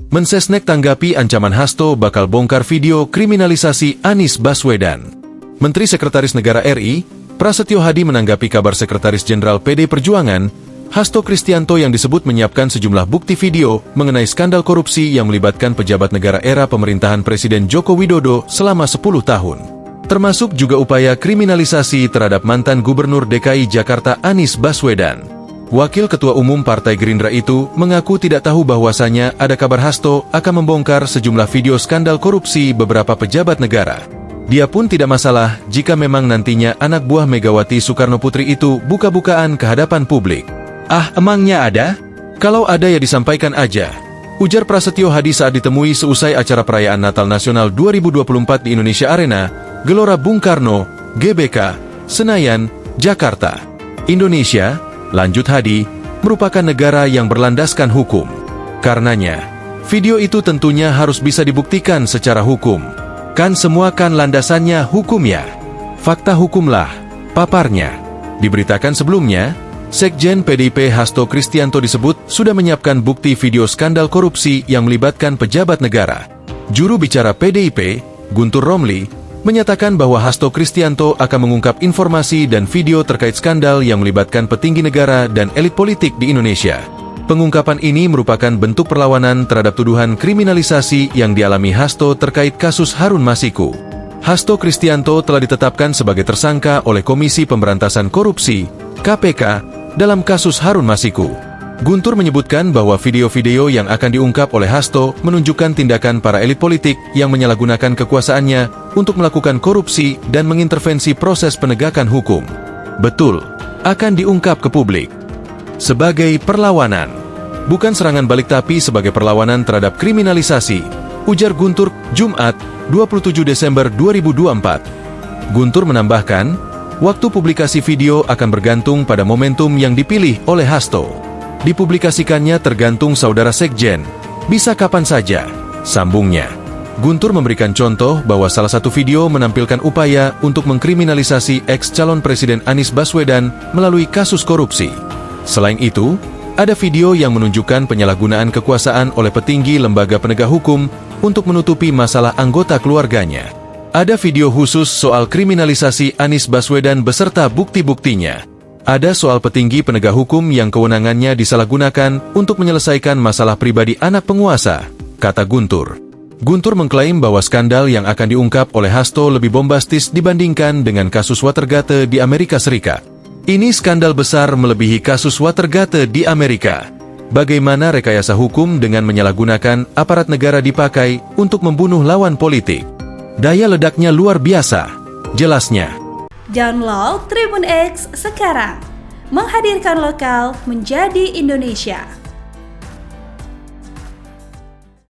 Mensesnek tanggapi ancaman Hasto bakal bongkar video kriminalisasi Anies Baswedan. Menteri Sekretaris Negara RI, Prasetyo Hadi menanggapi kabar Sekretaris Jenderal PD Perjuangan, Hasto Kristianto yang disebut menyiapkan sejumlah bukti video mengenai skandal korupsi yang melibatkan pejabat negara era pemerintahan Presiden Joko Widodo selama 10 tahun. Termasuk juga upaya kriminalisasi terhadap mantan Gubernur DKI Jakarta Anies Baswedan. Wakil Ketua Umum Partai Gerindra itu mengaku tidak tahu bahwasanya ada kabar Hasto akan membongkar sejumlah video skandal korupsi beberapa pejabat negara. Dia pun tidak masalah jika memang nantinya anak buah Megawati Soekarnoputri itu buka-bukaan ke hadapan publik. Ah, emangnya ada? Kalau ada ya disampaikan aja. Ujar Prasetyo Hadi saat ditemui seusai acara perayaan Natal Nasional 2024 di Indonesia Arena, Gelora Bung Karno, GBK, Senayan, Jakarta. Indonesia, lanjut Hadi, merupakan negara yang berlandaskan hukum. Karenanya, video itu tentunya harus bisa dibuktikan secara hukum. Kan semua kan landasannya hukum ya. Fakta hukumlah, paparnya. Diberitakan sebelumnya, Sekjen PDIP Hasto Kristianto disebut sudah menyiapkan bukti video skandal korupsi yang melibatkan pejabat negara. Juru bicara PDIP, Guntur Romli, menyatakan bahwa Hasto Kristianto akan mengungkap informasi dan video terkait skandal yang melibatkan petinggi negara dan elit politik di Indonesia. Pengungkapan ini merupakan bentuk perlawanan terhadap tuduhan kriminalisasi yang dialami Hasto terkait kasus Harun Masiku. Hasto Kristianto telah ditetapkan sebagai tersangka oleh Komisi Pemberantasan Korupsi, KPK, dalam kasus Harun Masiku. Guntur menyebutkan bahwa video-video yang akan diungkap oleh Hasto menunjukkan tindakan para elit politik yang menyalahgunakan kekuasaannya untuk melakukan korupsi dan mengintervensi proses penegakan hukum. Betul, akan diungkap ke publik. Sebagai perlawanan, bukan serangan balik tapi sebagai perlawanan terhadap kriminalisasi, ujar Guntur Jumat, 27 Desember 2024. Guntur menambahkan, waktu publikasi video akan bergantung pada momentum yang dipilih oleh Hasto. Dipublikasikannya tergantung saudara Sekjen, bisa kapan saja, sambungnya. Guntur memberikan contoh bahwa salah satu video menampilkan upaya untuk mengkriminalisasi ex-calon Presiden Anies Baswedan melalui kasus korupsi. Selain itu, ada video yang menunjukkan penyalahgunaan kekuasaan oleh petinggi lembaga penegak hukum untuk menutupi masalah anggota keluarganya. Ada video khusus soal kriminalisasi Anies Baswedan beserta bukti-buktinya. Ada soal petinggi penegak hukum yang kewenangannya disalahgunakan untuk menyelesaikan masalah pribadi anak penguasa, kata Guntur. Guntur mengklaim bahwa skandal yang akan diungkap oleh Hasto lebih bombastis dibandingkan dengan kasus Watergate di Amerika Serikat. Ini skandal besar melebihi kasus Watergate di Amerika. Bagaimana rekayasa hukum dengan menyalahgunakan aparat negara dipakai untuk membunuh lawan politik. Daya ledaknya luar biasa, jelasnya. Download Tribun X sekarang, menghadirkan lokal menjadi Indonesia.